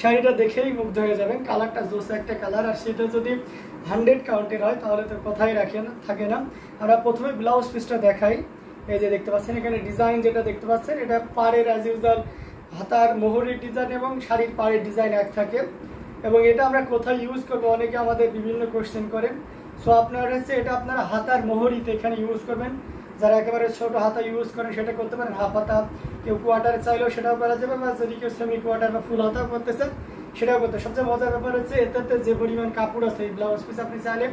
শাড়িটা দেখেই মুগ্ধ হয়ে যাবেন। কালারটা জোস একটা কালার, আর সেটা যদি 100 কাউন্টের হয় তাহলে তো কথাই থাকে না। আমরা প্রথমে ব্লাউজ পিসটা দেখাই। এই যে দেখতে পাচ্ছেন এখানে ডিজাইন যেটা দেখতে পাচ্ছেন, এটা পাড়ের অ্যাজ ইউজুয়াল হাতার মোহরের ডিজাইন এবং শাড়ির পাড়ের ডিজাইন এক থাকে। এবং এটা আমরা কোথায় ইউজ করবো, অনেকে আমাদের বিভিন্ন কোশ্চেন করেন। সো আপনার হচ্ছে এটা আপনারা হাতার মোহরিতে এখানে ইউজ করবেন। যারা একেবারে ছোট হাতা ইউজ করেন সেটা করতে পারেন, হাফ হাতা, কেউ কোয়ার্টার চাইলেও সেটাও করা যাবে, বা যদি কেউ সেমি কোয়ার্টার বা ফুল হাতাও করতে চান সেটাও করতে। সবচেয়ে মজার ব্যাপার হচ্ছে এটাতে যে পরিমাণ কাপড় আছে এই ব্লাউজ পিস আপনি চাইলে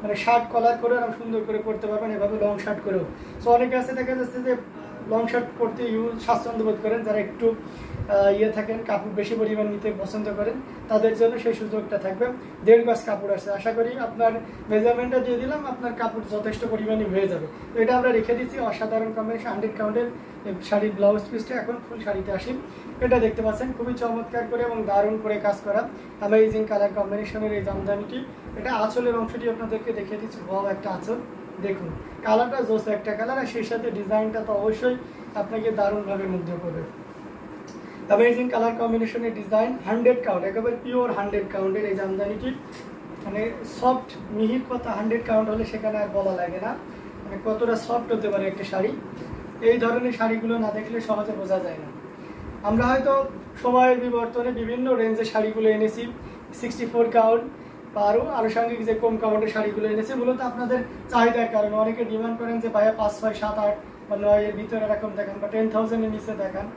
মানে শার্ট কলার করে আর সুন্দর করে করতে পারবেন, এভাবে লং শার্ট করেও। সো অনেকে আছে দেখা যাচ্ছে যে লং শার্ট পরতে স্বাচ্ছন্দ্য বোধ করেন, যারা একটু থাকেন, কাপড় বেশি পরিমাণ নিতে পছন্দ করেন, তাদের জন্য সেই সুযোগটা থাকবে। 1.5 গজ কাপড় আছে, আশা করি আপনার মেজারমেন্টটা দিয়ে দিলাম, আপনার কাপড় যথেষ্ট পরিমাণে হয়ে যাবে। তো এটা আমরা রেখে দিচ্ছি। অসাধারণ কম্বিনেশন 100 কাউন্টের শাড়ির ব্লাউজ পিসটা। এখন ফুল শাড়িতে আসি। এটা দেখতে পাচ্ছেন খুবই চমৎকার করে এবং দারুণ করে কাজ করা অ্যামেজিং কালার কম্বিনেশনের এই জামদানিটি। এটা আঁচলের অংশটি আপনাদেরকে দেখিয়ে দিচ্ছি। ভালো একটা আঁচল, দেখুন কালারটা জোস একটা কালার, আর সেই সাথে ডিজাইনটা তো অবশ্যই আপনাকে দারুণভাবে মুগ্ধ করবে। অ্যামেজিং কালার কম্বিনেশনের ডিজাইন, 100 কাউন্ট, একেবারে পিওর 100 কাউন্টের এই জামদানিটি। মানে সফট মিহির কথা 100 কাউন্ট হলে সেখানে আর বলা লাগে না মানে কতটা সফট হতে পারে একটা শাড়ি। এই ধরনের শাড়িগুলো না দেখলে সহজে বোঝা যায় না। আমরা হয়তো সময়ের বিবর্তনে বিভিন্ন রেঞ্জের শাড়িগুলো এনেছি, 64 কাউন্ট বা আরও আনুষঙ্গিক যে কম কাউন্টের শাড়িগুলো এনেছি মূলত আপনাদের চাহিদার কারণে। অনেকে ডিমান্ড করেন যে ভাইয়া 5, 6, 7, 8 বা 9 এর ভিতরে এরকম দেখান বা 10,000-এর নিচে দেখান।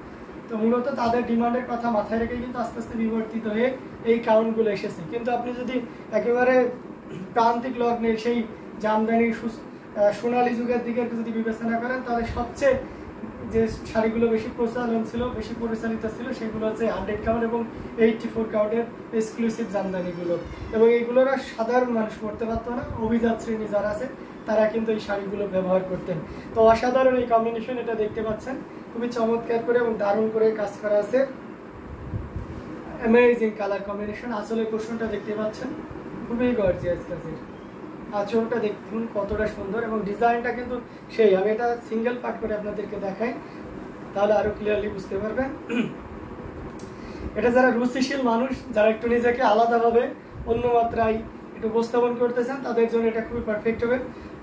তো মূলত তাদের ডিমান্ডের কথা মাথায় রেখে কিন্তু আস্তে আস্তে বিবর্তিত হয়ে এই কাউন্টগুলো এসেছে। কিন্তু আপনি যদি একেবারে প্রান্তিক লগ্নের সেই জামদানি সোনালী যুগের দিকে যদি বিবেচনা করেন, তাহলে সবচেয়ে যে শাড়িগুলো বেশি প্রচলন ছিল, বেশি পরিচালিত ছিল, সেগুলো হচ্ছে 100 কাউন্ট এবং 84 কাউন্টের এক্সক্লুসিভ জামদানিগুলো। এবং এইগুলোরা সাধারণ মানুষ পড়তে পারতো না, অভিজাত শ্রেণী যারা আছে তারা কিন্তু এই শাড়িগুলো ব্যবহার করতেন। তো অসাধারণ এই কম্বিনেশন, এটা দেখতে পাচ্ছেন খুবই চমৎকার করে এবং দারুণ করে কাজ করা আছে। Amazing colour combination. আঁচলের পোর্শনটা দেখতে পাচ্ছেন খুবই গর্জিয়াস কাজের। আঁচলটা দেখুন কতটা সুন্দর এবং ডিজাইনটা কিন্তু সেই। আমি এটা সিঙ্গেল পার্ট করে আপনাদেরকে দেখাই, তাহলে আরো ক্লিয়ারলি বুঝতে পারবেন। এটা যারা রুচিশীল মানুষ, যারা একটু নিজেকে আলাদাভাবে অন্য মাত্রায় একটু উপস্থাপন করতে চান, তাদের জন্য এটা খুবই পারফেক্ট হবে।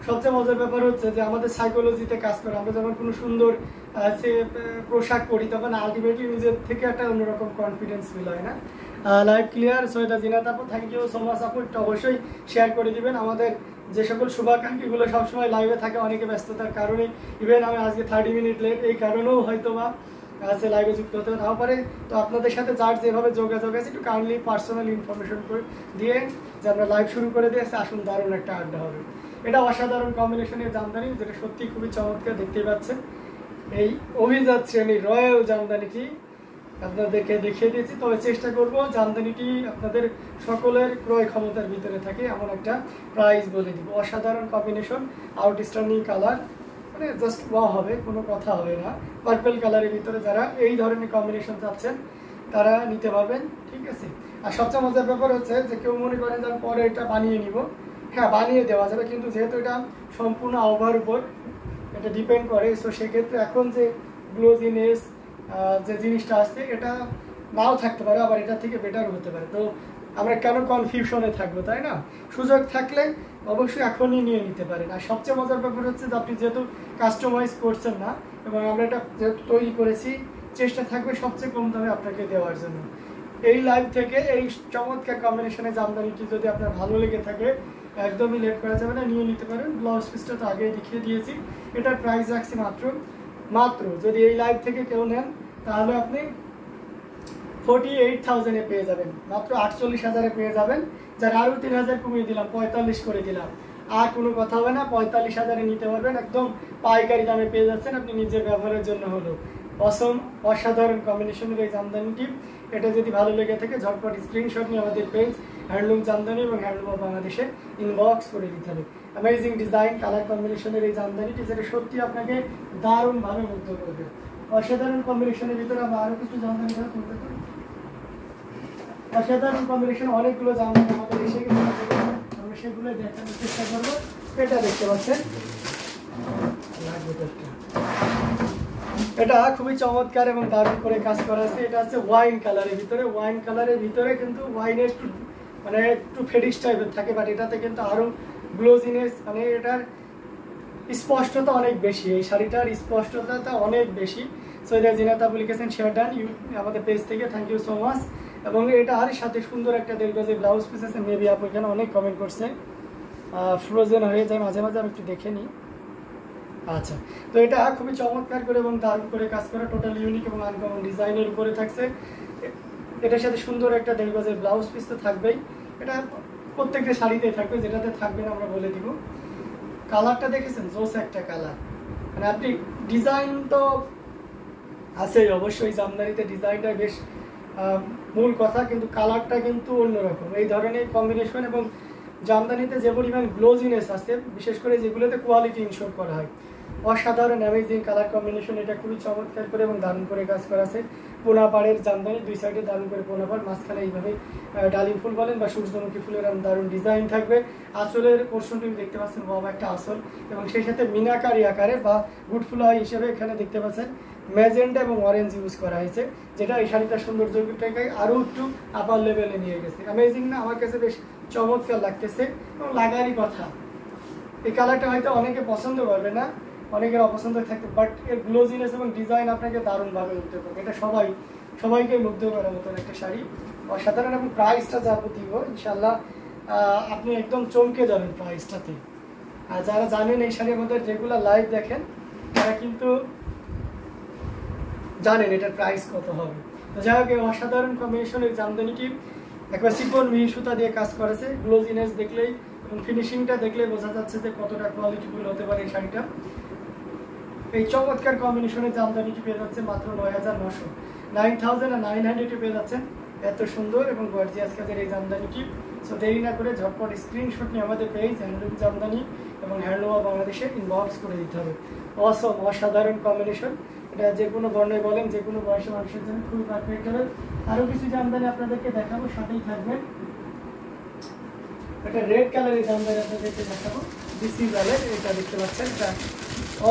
সবচেয়ে মজার ব্যাপার হচ্ছে যে আমাদের সাইকোলজিতে কাজ করে। আমরা যখন কোনো সুন্দর পোশাক পরি তখন আলটিমেটলি নিজের থেকে একটা অন্যরকম কনফিডেন্স ফিল হয় না। Live clear. সো এটা জিনাত আপু, থ্যাংক ইউ সো মাচ আপু। একটু অবশ্যই শেয়ার করে দিবেন। আমাদের যে সকল শুভাকাঙ্ক্ষীগুলো সবসময় লাইভে থাকে, অনেকে ব্যস্ততার কারণে, ইভেন আমি আজকে 30 মিনিট লেট, এই কারণেও হয়তো বা আছে লাইভে যুক্ত হতে নাও পারে। তো আপনাদের সাথে যার যেভাবে যোগাযোগ আছে একটু কাইন্ডলি পার্সোনাল ইনফরমেশন করে দিয়ে যে আমরা লাইভ শুরু করে দিয়েছি, আসুন দারুণ একটা আড্ডা হবে। এটা অসাধারণ কম্বিনেশনের জামদানি, যেটা সত্যি খুবই চমৎকার, দেখতেই পাচ্ছেন। এই অভিজাত শ্রেণীর রয়্যাল জামদানিটি আপনাদেরকে দেখিয়ে দিয়েছি। তবে চেষ্টা করব জামদানিটি আপনাদের সকলের ক্রয় ক্ষমতার ভিতরে থাকে এমন একটা প্রাইস বলে দিব। অসাধারণ কম্বিনেশন, আউটস্ট্যান্ডিং কালার, মানে জাস্ট ওয়াও হবে, কোনো কথা হবে না। পার্পল কালারের ভিতরে যারা এই ধরনের কম্বিনেশন চাচ্ছেন তারা নিতে পারবেন, ঠিক আছে। আর সবচেয়ে মজার ব্যাপার হচ্ছে যে কেউ মনে করেন যে পরে এটা বানিয়ে নিব, হ্যাঁ বানিয়ে দেওয়া যাবে, কিন্তু যেহেতু এটা সম্পূর্ণ আবহাওয়ার উপর এটা ডিপেন্ড করে, সো সেক্ষেত্রে এখন যে গ্লোজিনেস যে জিনিসটা আসছে এটা নাও থাকতে পারে, আবার এটা থেকে বেটার হতে পারে। তো আমরা কেন কনফিউশনে থাকবো, তাই না? সুযোগ থাকলে অবশ্যই এখনই নিয়ে নিতে পারেন। আর সবচেয়ে মজার ব্যাপার হচ্ছে যে আপনি যেহেতু কাস্টমাইজ করছেন না, এবং আমরা এটা যেহেতু তৈরি করেছি, চেষ্টা থাকবে সবচেয়ে কম দামে আপনাকে দেওয়ার জন্য। এই লাইভ থেকে এই চমৎকার কম্বিনেশনের জামদানিটি যদি আপনার ভালো লেগে থাকে, একদমই লেট করা যাবে না, নিয়ে নিতে পারেন। ব্লাউজ পিসটা তো আগেই দেখিয়ে দিয়েছি। এটার প্রাইস রাখছি মাত্র যদি এই লাইভ থেকে কেউ নেন তাহলে আপনি 48,000-এ পেয়ে যাবেন, মাত্র 48,000-এ পেয়ে যাবেন। যার আরও 3,000 কমিয়ে দিলাম, 45 করে দিলাম। আর কোনো কথা হবে না, 45,000-এ নিতে পারবেন, একদম পাইকারি দামে পেয়ে যাচ্ছেন, আপনি নিজের ব্যবহারের জন্য হলো। অসাধারণ কম্বিনেশনের এই জামদানিটি, এটা যদি ভালো লেগে থাকে ঝটপট স্ক্রিনশট নিয়ে আমাদের পেজ হ্যান্ডলুম জামদানি এবং হ্যান্ডলুম অফ বাংলাদেশে ইনবক্স করে দিতে হবে। অ্যামেজিং ডিজাইন, কালার কম্বিনেশনের এই জামদানিটি, যেটা সত্যি আপনাকে দারুণভাবে মুগ্ধ করবে। অসাধারণ কম্বিনেশনের ভিতরে আমরা আরও কিছু জামদানি তুলতে পারি। অসাধারণ কম্বিনেশন অনেকগুলো জামদানি আমাদের এসে গেছে, আমরা সেগুলো দেখানোর চেষ্টা করবো। এটা দেখতে পাচ্ছেন, এটা খুবই চমৎকার এবং দারুণ করে কাজ করা আছে। এটা হচ্ছে ওয়াইন কালারের ভিতরে কিন্তু ওয়াইনের একটু মানে একটু ফেডিক্স টাইপের থাকে, বাট এটাতে কিন্তু আরো গ্লোজিনেস, মানে এটার স্পষ্টতা অনেক বেশি, এই শাড়িটার স্পষ্টতা অনেক বেশি। সো এটা জিনাত আপু লিখেছেন শেয়ার ডান আমাদের পেজ থেকে, থ্যাংক ইউ সো মাচ। এবং এটা আর সাথে সুন্দর একটা 1.5 গজের ব্লাউজ পিস আছে। মেবি আপু এখানে অনেক কমেন্ট করছে, ফ্রোজেন হয়ে যায় মাঝে মাঝে, আমি একটু দেখে নিই। আচ্ছা, তো এটা খুবই চমৎকার করে এবং দারুণ করে কাজ করা, টোটাল ইউনিক এবং আনকমন ডিজাইনের উপরে থাকছে। এটার সাথে সুন্দর একটা 1.5 গজের ব্লাউজ পিস তো থাকবেই, এটা প্রত্যেকটা শাড়িতেই থাকবে, যেটাতে থাকবে না আমরা বলে দিব। কালারটা দেখেছেন, জোস একটা কালার, মানে আপনি ডিজাইন তো আছেই অবশ্যই, জামদানিতে ডিজাইনটা বেশ মূল কথা, কিন্তু কালারটা কিন্তু অন্যরকম। এই ধরনের কম্বিনেশন এবং জামদানিতে যে পরিমাণ গ্লোজিনেস আছে, বিশেষ করে যেগুলোতে কোয়ালিটি ইনশোর করা হয়, অসাধারণ অ্যামেজিং কালার কম্বিনেশন। এটা খুবই চমৎকার করে এবং দারুণ করে কাজ করা আছে। পোনাপাড়ের জামদানি, দুই সাইডে দারুণ করে পোনাপাড়, মাঝখানে এইভাবে ডালিম ফুল বলেন বা সূর্যমুখী ফুলের দারুণ ডিজাইন থাকবে। আঁচলের পোর্শনটি দেখতে পাচ্ছেন বাবা একটা আঁচল, এবং সেই সাথে মিনাকারি আকারে বা গুটফুলাই হিসেবে এখানে দেখতে পাচ্ছেন ম্যাজেন্ডা এবং অরেঞ্জ ইউজ করা হয়েছে, যেটা এই শাড়িটার সৌন্দর্যটাকে আরও একটু আপার লেভেলে নিয়ে গেছে। অ্যামেজিং না? আমার কাছে বেশ চমৎকার লাগতেছে এবং লাগারই কথা। এই কালারটা হয়তো অনেকে পছন্দ করবে না, অনেকের অপছন্দ থাকবে, বাট এর গ্লোজিনেস এবং ডিজাইন আপনাকে দারুণভাবে মুগ্ধ করবে। এটা সবাইকে মুগ্ধ করার মতন একটা শাড়ি, অসাধারণ। এবং প্রাইসটা যাবতীয় ইনশাল্লাহ আপনি একদম চমকে যাবেন প্রাইসটাতে। আর যারা জানেন এই শাড়ির মধ্যে রেগুলার লাইভ দেখেন, তারা কিন্তু জানেন এটার প্রাইস কত হবে। তো যাই হোক, অসাধারণ কম্বিনেশনের জামদানিটি একবার চিকন মিহি সুতা দিয়ে কাজ করেছে। গ্লোজিনেস দেখলেই এবং ফিনিশিংটা দেখলেই বোঝা যাচ্ছে যে কতটা কোয়ালিটিফুল হতে পারে এই শাড়িটা। এই চমৎকার কম্বিনেশনের জামদানিটি পেয়ে যাচ্ছে মাত্র 9,900, 9,900 পেয়ে যাচ্ছেন। এত সুন্দর এবং গর্জিয়াস কাজের এই জামদানিটি। সো দেরি না করে ঝটপট স্ক্রিনশট নিয়ে আমাদের পেজ হ্যান্ডলুম জামদানি এবং হ্যান্ডলুম বাংলাদেশে ইনবক্স করে দিতে হবে। অসম, অসাধারণ কম্বিনেশন। এটা যে কোনো বর্ণায় বলেন, যে কোনো বয়সে মানুষের জন্য খুবই পারফেক্ট হবে। আরও কিছু জামদানি আপনাদেরকে দেখাবো, সাথেই থাকবেন। এটা রেড কালারের জামদানি আপনাদেরকে দেখাবো, ডিসি কালার। এটা দেখতে পাচ্ছেন, এটা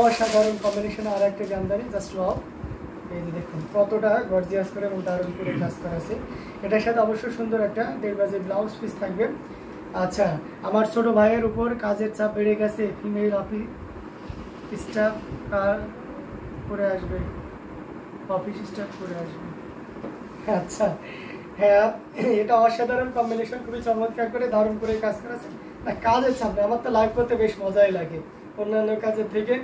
অসাধারণ কম্বিনেশনে আর একটা জামদানি, জাস্ট ওয়াও। এই যে দেখুন কতটা গর্জিয়াস করে এবং দারুণ করে কাজ করা আছে। এটার সাথে অবশ্যই সুন্দর একটা 1.5 গজের ব্লাউজ পিস থাকবে। আচ্ছা, আমার ছোট ভাইয়ের উপর কাজের চাপ বেড়ে গেছে, ফিমেল স্টাফ করে আসবে, অফিস স্টাফ করে আসবে। আচ্ছা, হ্যাঁ, এটা অসাধারণ কম্বিনেশন, খুবই চমৎকার করে দারুণ করে কাজ করা আছে। না, কাজের চাপ নেই, আমার তো লাইভ করতে বেশ মজাই লাগে, অন্যান্য কাজের থেকে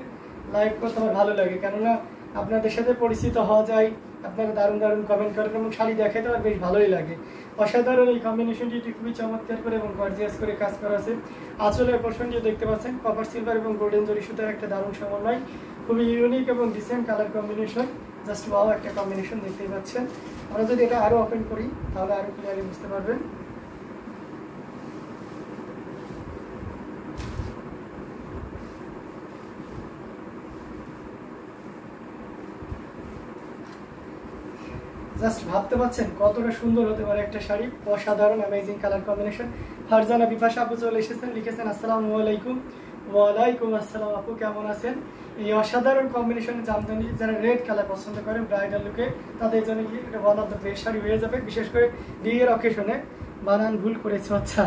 লাইভ করতে আমার ভালো লাগে, কেননা আপনাদের সাথে পরিচিত হওয়া যায়, আপনারা দারুণ দারুণ কমেন্ট করেন এবং শাড়ি দেখাতে আমার বেশ ভালোই লাগে। অসাধারণ এই কম্বিনেশনটি খুবই চমৎকার করে এবং গর্জিয়াস করে কাজ করা আছে। আঁচলের পোর্শনটি দেখতে পাচ্ছেন কপার সিলভার এবং গোল্ডেন জরি সুতার একটা দারুণ সমন্বয়, খুবই ইউনিক এবং decent colour combination, just wow একটা কম্বিনেশন দেখতেই পাচ্ছেন। আমরা যদি এটা আরও ওপেন করি তাহলে আরও ক্লিয়ারলি বুঝতে পারবেন। জাস্ট ভাবতে পারছেন কতটা সুন্দর হতে পারে একটা শাড়ি, অসাধারণ amazing colour combination. Farzana Bipasha আপু চলে এসেছেন, লিখেছেন আসসালামু আলাইকুম। ওয়ালাইকুম আসসালাম আপু, কেমন আছেন? এই অসাধারণ কম্বিনেশনের জামদানি যারা রেড কালার পছন্দ করেন ব্রাইডাল লুকে, তাদের জন্য এটা one of the best sari হয়ে যাবে। বিশেষ করে বিয়ের অকেশনে, বানান ভুল করেছো, আচ্ছা,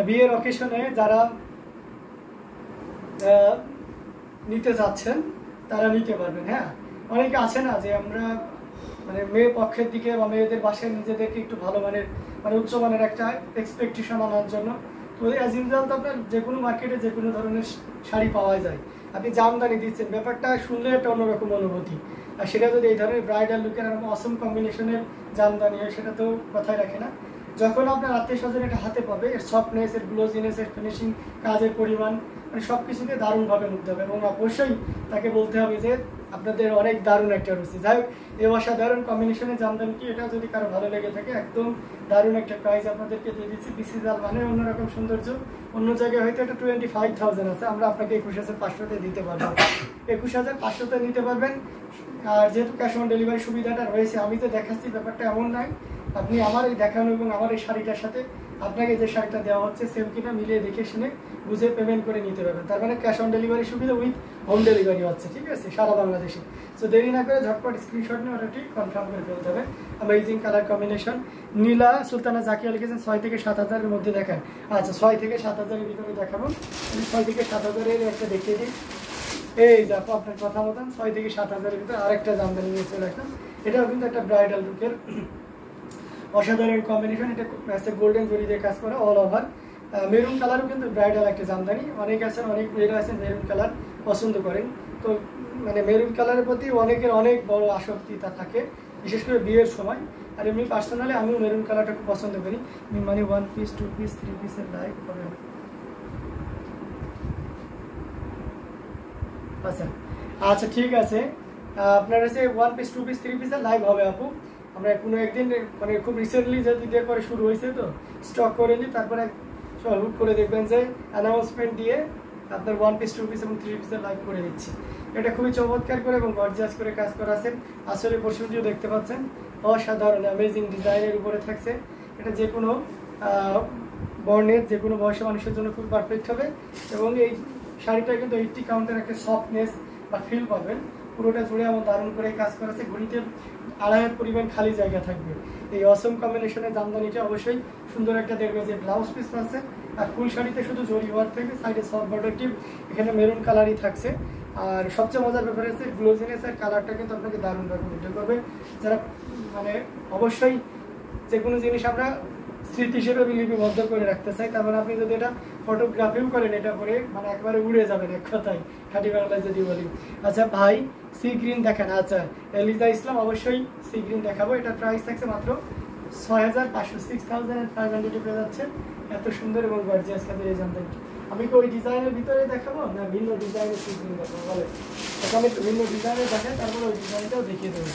বিয়ের অকেশনে যারা নিতে যাচ্ছেন তারা নিতে পারবেন। হ্যাঁ, অনেকে আছে না যে আমরা মানে মেয়ে পক্ষের দিকে বা মেয়েদের বাসায় নিজেদেরকে একটু ভালো মানের মানে উচ্চমানের একটা এক্সপেকটেশন আনার জন্য, তো অ্যাজ ইউজুয়াল তো আপনার যে কোনো মার্কেটে যে কোনো ধরনের শাড়ি পাওয়া যায়, আপনি জামদানি দিচ্ছেন, ব্যাপারটা শুনলে একটা অন্যরকম অনুভূতি। আর সেটা যদি এই ধরনের ব্রাইডাল লুকের এরকম অসম কম্বিনেশনের জামদানি হয়, সেটা তো কথাই রাখে না। যখন আপনার আত্মীয় স্বজন এটা হাতে পাবে, এর সফটনেস, এর গ্লোজিনেস, এর ফিনিশিং, কাজের পরিমাণ, মানে সব কিছুতে দারুণভাবে মুগ্ধ হবে এবং অবশ্যই তাকে বলতে হবে যে আপনাদের অনেক দারুণ একটা রুচি। যাই হোক, এই অসাধারণ কম্বিনেশনের জামদানিটি এটা যদি কারো ভালো লেগে থাকে, একদম দারুণ একটা প্রাইস আপনাদেরকে দিয়ে দিচ্ছি। বিসিজাল মানে অন্যরকম সৌন্দর্য, অন্য জায়গায় হয়তো এটা 25,000 আছে, আমরা আপনাকে 21,500-তে দিতে পারবো। 21,500-তে নিতে পারবেন। আর যেহেতু ক্যাশ অন ডেলিভারি সুবিধাটা রয়েছে, আমি যে দেখাচ্ছি ব্যাপারটা এমন নয় আপনি আমার এই দেখানো এবং আমার এই শাড়িটার সাথে আপনাকে যে শাড়িটা দেওয়া হচ্ছে সেম কিনা মিলিয়ে দেখে শুনে বুঝে পেমেন্ট করে নিতে পারবেন। তার মানে ক্যাশ অন ডেলিভারি সুবিধা উইথ হোম ডেলিভারি হচ্ছে, ঠিক আছে, সারা বাংলাদেশে। সো দেরি না করে ঝটপট স্ক্রিনশট নিয়ে অর্ডারটি কনফার্ম করে ফেলতে হবে। Amazing colour combination. Nila Sultana Zakia লিখেছেন 6 থেকে 7,000-এর মধ্যে দেখান। আচ্ছা 6 থেকে 7,000-এর ভিতরে দেখাবো। আমি 6 থেকে 7,000-এর একটা দেখিয়ে দিই। এই যে আপু আপনার কথা মতন 6 থেকে 7,000-এর ভিতরে আরেকটা জামদানি নিয়ে চলে আসলাম। এটাও কিন্তু একটা ব্রাইডাল লুকের অসাধারণ কম্বিনেশন। এটা গোল্ডেন জরি দিয়ে কাজ করা অল ওভার। মেরুন কালারও কিন্তু ব্রাইডাল একটা জামদানি। অনেক আছেন, অনেক মেয়েরা আছেন মেরুন কালার পছন্দ করেন। তো মানে মেরুন কালারের প্রতি অনেকের অনেক বড় আসক্তিতা থাকে, বিশেষ করে বিয়ের সময়। আর এমনি পার্সোনালি আমিও মেরুন কালারটা খুব পছন্দ করি। মানে 1 পিস 2 পিস 3 পিসের লাইভ হবে। আচ্ছা আচ্ছা ঠিক আছে, আপনার হচ্ছে 1 পিস 2 পিস 3 পিসের লাইভ হবে আপু। আমরা কোনো একদিন মানে খুব রিসেন্টলি যদি ঈদের পরে শুরু হয়েছে তো স্টক করে নিই, তারপরে হুট করে দেখবেন যে অ্যানাউন্সমেন্ট দিয়ে আপনার 1 পিস 2 পিস এবং 3 পিসের লাইভ করে দিচ্ছি। এটা খুবই চমৎকার করে এবং গর্জিয়াস করে কাজ করা আছে। আসলে পোর্শনটিও দেখতে পাচ্ছেন অসাধারণ অ্যামেজিং ডিজাইনের উপরে থাকছে। এটা যে কোনো বর্ণের যে কোনো বয়সী মানুষের জন্য খুব পারফেক্ট হবে। এবং এই শাড়িটা কিন্তু 80 কাউন্টের একটা সফটনেস বা ফিল পাবেন। পুরোটা জুড়ে এমন দারুণ করে কাজ করা আছে। ঘড়িতে 2.5 পরিমাণ খালি জায়গা থাকবে। এই অসম কম্বিনেশনের জামদানিটা অবশ্যই সুন্দর একটা দেখবে যে ব্লাউজ পিস পাচ্ছে। আর ফুল শাড়িতে শুধু জরি ওয়ার্ক থাকবে, সাইডে সফট বর্ডার টিপ, এখানে মেরুন কালারই থাকছে। আর সবচেয়ে মজার ব্যাপার হচ্ছে গ্লোজিনেস আর কালারটা কিন্তু আপনাকে দারুণভাবে উঠে করবে। যারা মানে অবশ্যই যে কোনো জিনিস আমরা স্মৃতি হিসেবে লিপিবদ্ধ করে রাখতে চাই, তার মানে আপনি যদি এটা ফটোগ্রাফিও করেন এটা পরে মানে একবারে উড়ে যাবেন এক কথায়, খাঁটি বাংলায় যদি বলি। আচ্ছা ভাই সি গ্রিন দেখেন। আচ্ছা এলিজা ইসলাম অবশ্যই সি গ্রিন দেখাবো। এটা প্রাইস থাকছে মাত্র 6,500, 6,500 পেয়ে যাচ্ছে। এত সুন্দর এবং গর্জিয়াস কাজের এই জামদানিটি। আমি কি ওই ডিজাইনের ভিতরে দেখাবো না ভিন্ন ডিজাইনের সি গ্রিন দেখাবো বলে? আমি একটু ভিন্ন ডিজাইনের দেখাই, তারপরে ওই ডিজাইনটাও দেখিয়ে দেবো।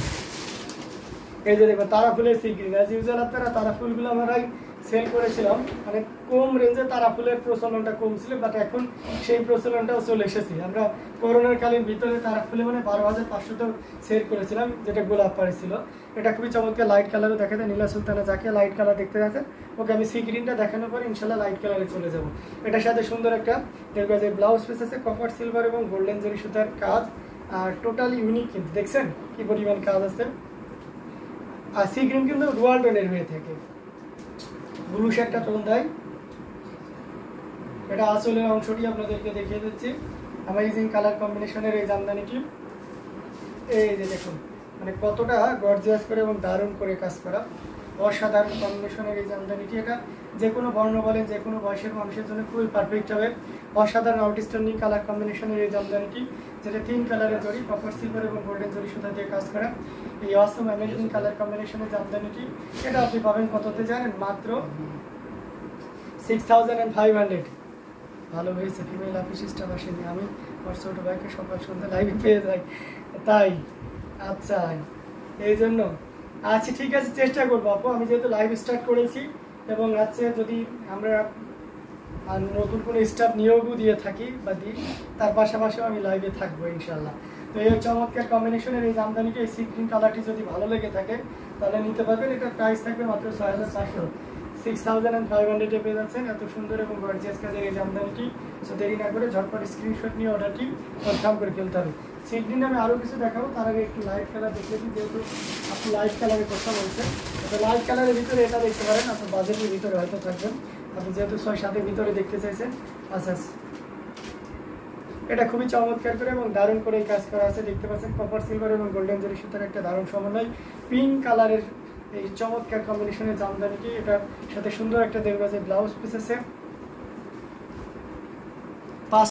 এই যে দেখবেন তারা ফুলের সি গ্রিন। অ্যাজ ইউজুয়াল আপনারা তারা ফুলগুলো আমরাই সেল করেছিলাম, মানে কম রেঞ্জে তারা ফুলের প্রচলনটা কম ছিল, বাট এখন সেই প্রচলনটাও চলে এসেছে। আমরা করোনার কালীন ভিতরে তারা ফুলে মানে 12,500 সেল করেছিলাম, যেটা গোলাপ পাড়ে ছিল। এটা খুবই চমৎকার লাইট কালারও দেখা যায়। নীলা সুলতানা যাকে লাইট কালার দেখতে যাচ্ছেন ওকে আমি সি গ্রিনটা দেখানোর পরে ইনশাল্লাহ লাইট কালারে চলে যাব। এটার সাথে সুন্দর একটা যে ব্লাউজ পিস আছে, কপার সিলভার এবং গোল্ডেন জরি সুতার কাজ। আর টোটালি ইউনিক, কিন্তু দেখছেন কি পরিমাণ কাজ আছে। আর সি গ্রিন কিন্তু ডুয়াল টোনের হয়ে থাকে, ব্লুশ একটা টোন দেয়। এটা আসলের অংশটি আপনাদেরকে দেখিয়ে দিচ্ছি। অ্যামেজিং কালার কম্বিনেশনের এই জামদানিটি। এই যে দেখুন মানে কতটা গর্জিয়াস করে এবং দারুণ করে কাজ করা, অসাধারণ কম্বিনেশনের এই জামদানিটি। এটা যে কোনো বর্ণ বলেন যে কোনো বয়সের মানুষের জন্য খুবই পারফেক্ট হবে। অসাধারণ আউটস্ট্যান্ডিং কালার কম্বিনেশনের এই জামদানিটি, যেটা 3 কালারের জড়ি, কপার সিলভার এবং গোল্ডেন জরি সুতা দিয়ে কাজ করা। এই অসম অ্যামেজিং কালার কম্বিনেশনের জামদানিটি এটা আপনি পাবেন কততে জানেন? মাত্র 6,500। ভালো হয়েছে ফিমেল অফিস স্টাফ আসেনি, আমি আমার ছোটো ভাইকে সকাল সন্ধ্যা লাইভে পেয়ে যাই তাই। আচ্ছা এই জন্য আচ্ছা ঠিক আছে, চেষ্টা করবো আপু। আমি যেহেতু লাইভ স্টার্ট করেছি এবং আজকে যদি আমরা নতুন কোনো স্টাফ নিয়োগও দিয়ে থাকি বা দিই, তার পাশাপাশিও আমি লাইভে থাকবো ইনশাল্লাহ। তো এই চমৎকার কম্বিনেশনের এই জামদানিটা, এই সি গ্রিন কালারটি যদি ভালো লেগে থাকে তাহলে নিতে পারবেন। এটার প্রাইস থাকবে মাত্র 6,500, 6,500 পেয়ে যাচ্ছেন। এত সুন্দর এবং গর্জিয়াস কাজের এই জামদানিটি। সো দেরি না করে ঝটপট স্ক্রিনশট নিয়ে অর্ডারটি কনফার্ম করে ফেলতে হবে। সি গ্রিন আমি আরও কিছু দেখাবো, তার আগে একটু লাইট কালার দেখে দিই, যেহেতু আপনি লাইট কালারের কথা বলছেন। তো লাইট কালারের ভিতরে এটা দেখতে পারেন, আপনার বাজেটের ভিতরে হয়তো থাকবেন, আপনি যেহেতু 6-7-এর ভিতরে দেখতে চাইছেন। আচ্ছা এটা খুবই চমৎকার করে এবং দারুণ করে কাজ করা আছে। দেখতে পাচ্ছেন কপার সিলভার এবং গোল্ডেন জরি সুতার একটা দারুণ সমন্বয়। পিঙ্ক কালারের এই চমৎকার কম্বিনেশনের জামদানিটি, এটার সাথে সুন্দর একটা দেখবে যে ব্লাউজ পিস আছে।